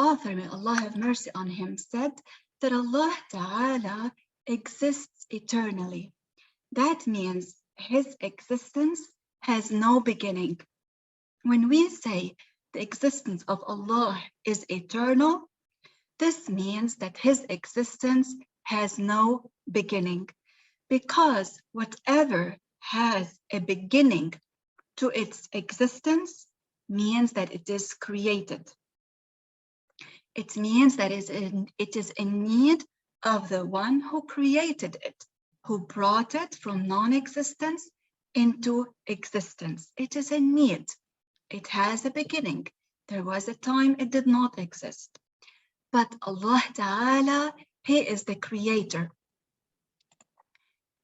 author, may Allah have mercy on him, said that Allah Ta'ala exists eternally. That means his existence has no beginning. When we say the existence of Allah is eternal, this means that his existence has no beginning, because whatever has a beginning to its existence means that it is created. It means that it is in need of the one who created it, who brought it from non-existence into existence. It is in need. It has a beginning. There was a time it did not exist. But Allah Ta'ala, He is the creator.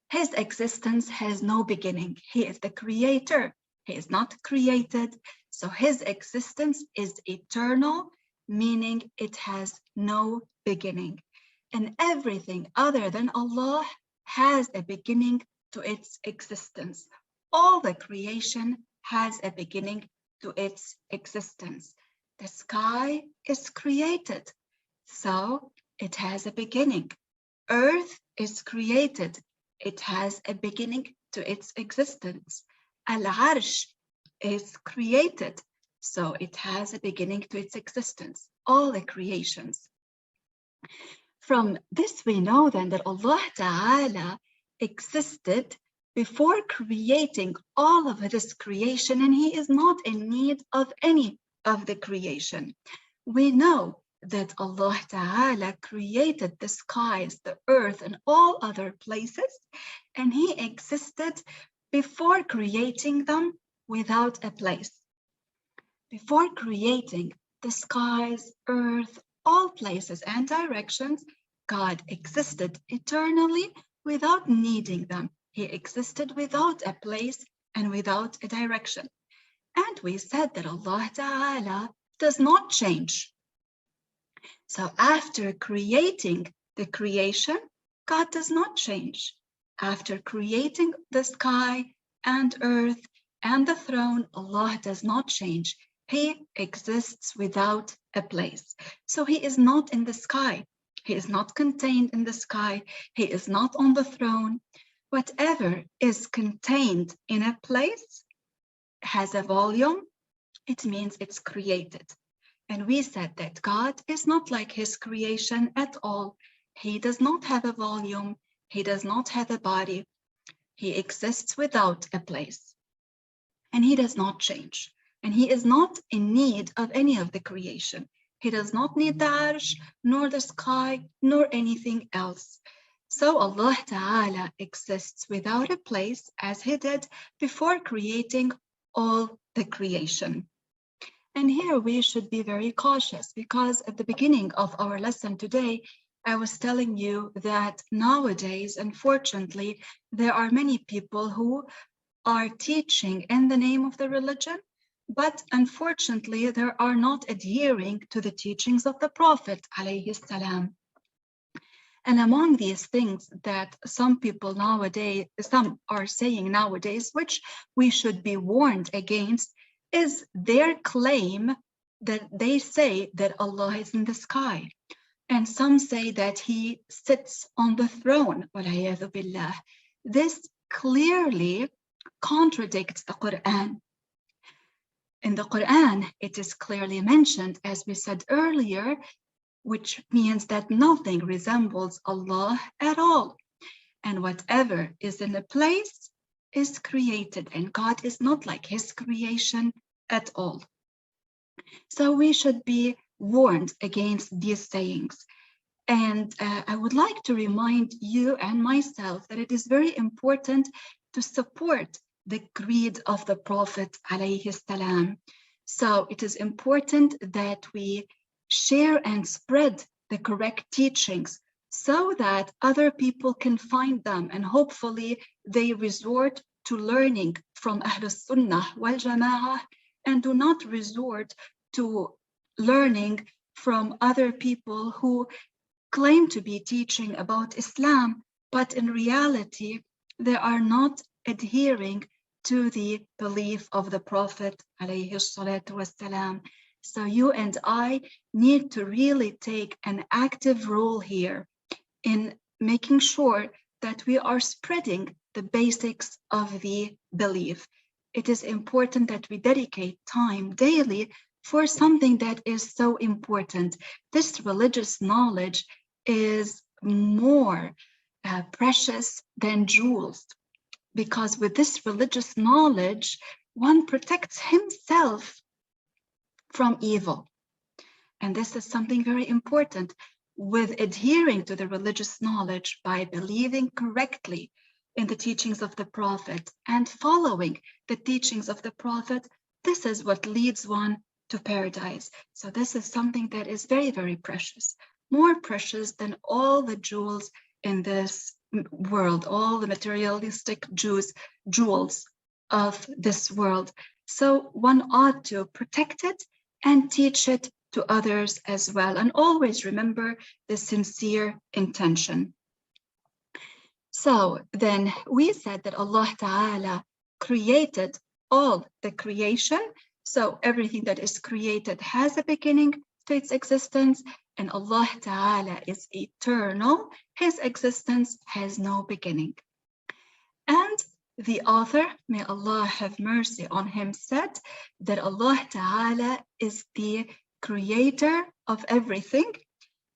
His existence has no beginning. He is the creator. He is not created. So his existence is eternal, meaning it has no beginning. And everything other than Allah has a beginning to its existence. All the creation has a beginning to its existence. The sky is created, so it has a beginning. Earth is created. It has a beginning to its existence. Al-Arsh is created, so it has a beginning to its existence. All the creations. From this we know then that Allah Ta'ala existed before creating all of this creation, and He is not in need of any of the creation. We know that Allah Ta'ala created the skies, the earth, and all other places, and He existed before creating them without a place. Before creating the skies, earth, all places and directions, God existed eternally without needing them. He existed without a place and without a direction. And we said that Allah Ta'ala does not change. So after creating the creation, God does not change. After creating the sky and earth and the throne, Allah does not change. He exists without a place. So He is not in the sky. He is not contained in the sky. He is not on the throne. Whatever is contained in a place has a volume. It means it's created. And we said that God is not like His creation at all. He does not have a volume. He does not have a body. He exists without a place. And He does not change. And He is not in need of any of the creation. He does not need the arsh, nor the sky, nor anything else. So Allah Ta'ala exists without a place, as He did before creating all the creation. And here we should be very cautious, because at the beginning of our lesson today, I was telling you that nowadays, unfortunately, there are many people who are teaching in the name of the religion, but unfortunately, they are not adhering to the teachings of the Prophet alayhi salam. And among these things that some people nowadays, some are saying nowadays, which we should be warned against, is their claim that they say that Allah is in the sky. And some say that He sits on the throne. وَالْعِيَاذُ بِاللَّهِ. This clearly contradicts the Quran. In the Quran, it is clearly mentioned, as we said earlier, which means that nothing resembles Allah at all. And whatever is in a place is created, and God is not like His creation at all. So we should be warned against these sayings. And I would like to remind you and myself that it is very important to support the creed of the Prophet alayhi salam. So it is important that we share and spread the correct teachings so that other people can find them, and hopefully they resort to learning from Ahl Sunnah wal Jama'ah and do not resort to learning from other people who claim to be teaching about Islam, but in reality they are not adhering to the belief of the Prophet alayhi salatu wassalam. So you and I need to really take an active role here in making sure that we are spreading the basics of the belief. It is important that we dedicate time daily for something that is so important. This religious knowledge is more precious than jewels, because with this religious knowledge, one protects himself from evil. And this is something very important. With adhering to the religious knowledge by believing correctly in the teachings of the Prophet and following the teachings of the Prophet, this is what leads one to paradise. So this is something that is very, very precious, more precious than all the jewels in this world, all the materialistic jewels of this world. So one ought to protect it and teach it to others as well. And always remember the sincere intention. So then we said that Allah Ta'ala created all the creation. So everything that is created has a beginning to its existence, and Allah Ta'ala is eternal. His existence has no beginning. And the author, may Allah have mercy on him, said that Allah Ta'ala is the creator of everything,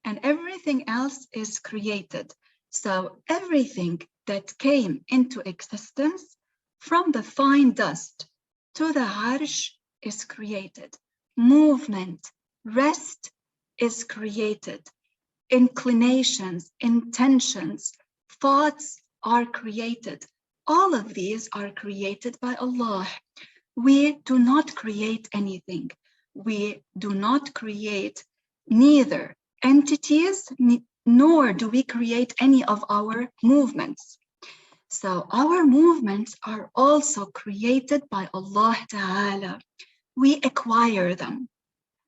and everything else is created. So everything that came into existence from the fine dust to the Arsh is created. Movement, rest is created. Inclinations, intentions, thoughts are created. All of these are created by Allah. We do not create anything. We do not create neither entities, nor do we create any of our movements. So our movements are also created by Allah Ta'ala. We acquire them,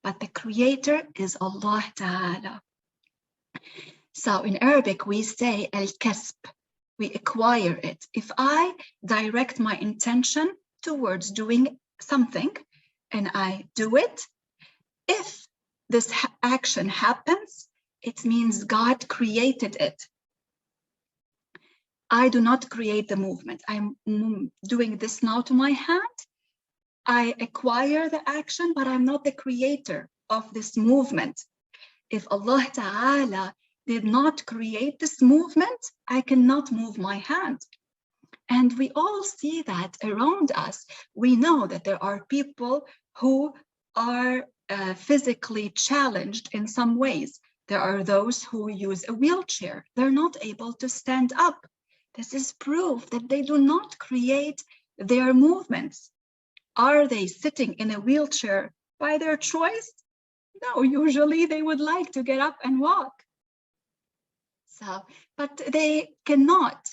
but the creator is Allah Ta'ala. So in Arabic, we say al-kasb, we acquire it. If I direct my intention towards doing something and I do it, if this action happens, it means God created it. I do not create the movement. I'm doing this now to my hand. I acquire the action, but I'm not the creator of this movement. If Allah Ta'ala did not create this movement, I cannot move my hand. And we all see that around us. We know that there are people who are physically challenged in some ways. There are those who use a wheelchair. They're not able to stand up. This is proof that they do not create their movements. Are they sitting in a wheelchair by their choice? No, usually they would like to get up and walk. So, but they cannot.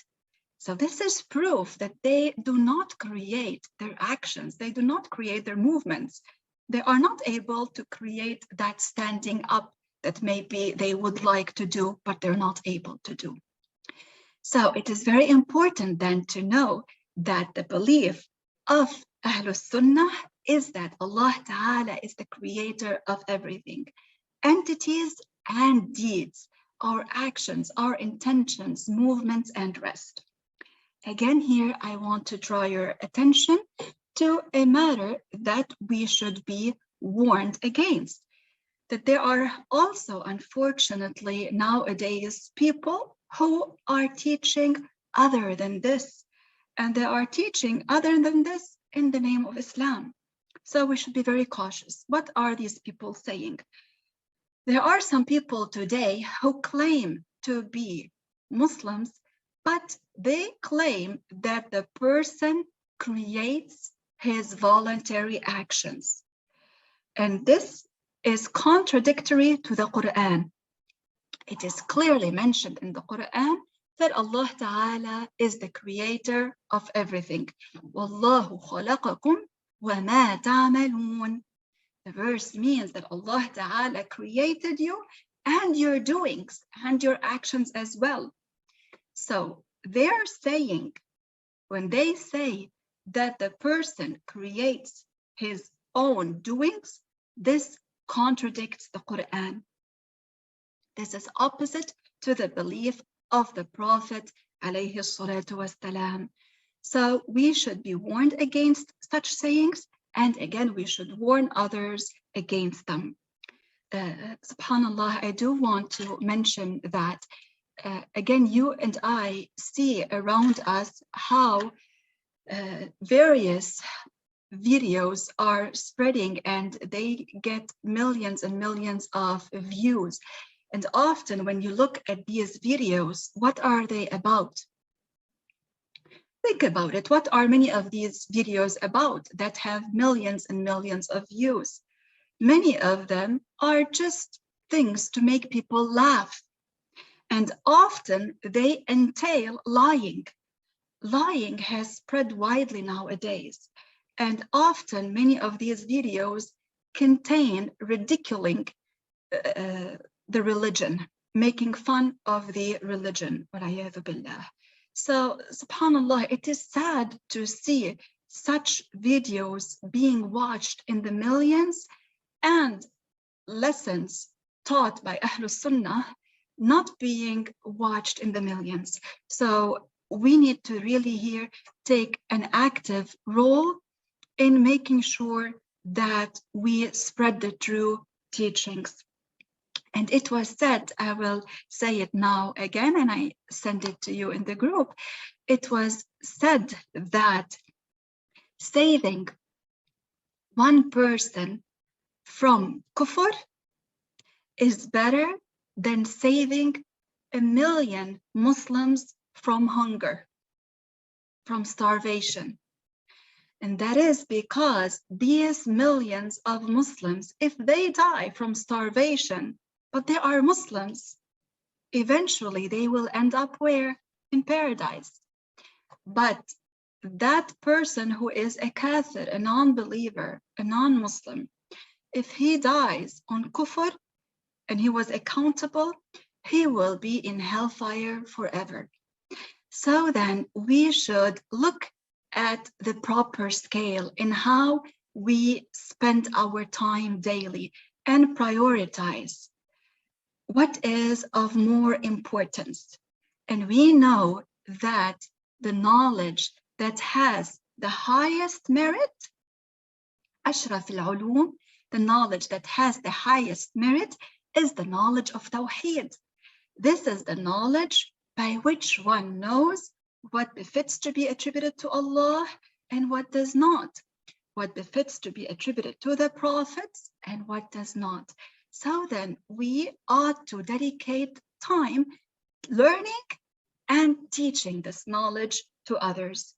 So this is proof that they do not create their actions. They do not create their movements. They are not able to create that standing up that maybe they would like to do, but they're not able to do. So it is very important then to know that the belief of Ahlul Sunnah is that Allah Ta'ala is the creator of everything. Entities and deeds, our actions, our intentions, movements, and rest. Again, here I want to draw your attention to a matter that we should be warned against. That there are also, unfortunately, nowadays people who are teaching other than this. And they are teaching other than this in the name of Islam. So we should be very cautious. What are these people saying? There are some people today who claim to be Muslims, but they claim that the person creates his voluntary actions. And this is contradictory to the Quran. It is clearly mentioned in the Quran that Allah Ta'ala is the creator of everything. وَاللَّهُ خَلَقَكُمْ وَمَا تَعْمَلُونَ. The verse means that Allah Ta'ala created you and your doings and your actions as well. So they're saying, when they say that the person creates his own doings, This contradicts the Quran. This is opposite to the belief of the Prophet alayhi salatu wasalam. So we should be warned against such sayings, and again, we should warn others against them. SubhanAllah, I do want to mention that, again, you and I see around us how various videos are spreading and they get millions and millions of views. And often when you look at these videos, what are they about? Think about it. What are many of these videos about that have millions and millions of views? Many of them are just things to make people laugh. And often they entail lying. Lying has spread widely nowadays. And often many of these videos contain ridiculing the religion, making fun of the religion. So, subhanAllah, it is sad to see such videos being watched in the millions and lessons taught by Ahlus Sunnah not being watched in the millions. So we need to really here take an active role in making sure that we spread the true teachings. And it was said, I will say it now again, and I send it to you in the group. It was said that saving one person from kufr is better than saving 1 million Muslims from hunger, from starvation. And that is because these millions of Muslims, if they die from starvation, but they are Muslims, eventually they will end up where? In paradise. But that person who is a kafir, a non-believer, a non-Muslim, if he dies on kufr and he was accountable, he will be in hellfire forever. So then we should look at the proper scale in how we spend our time daily and prioritize what is of more importance. And we know that the knowledge that has the highest merit, أشرف العلوم, the knowledge that has the highest merit is the knowledge of Tawheed. This is the knowledge by which one knows what befits to be attributed to Allah and what does not, what befits to be attributed to the prophets and what does not. So then we ought to dedicate time learning and teaching this knowledge to others.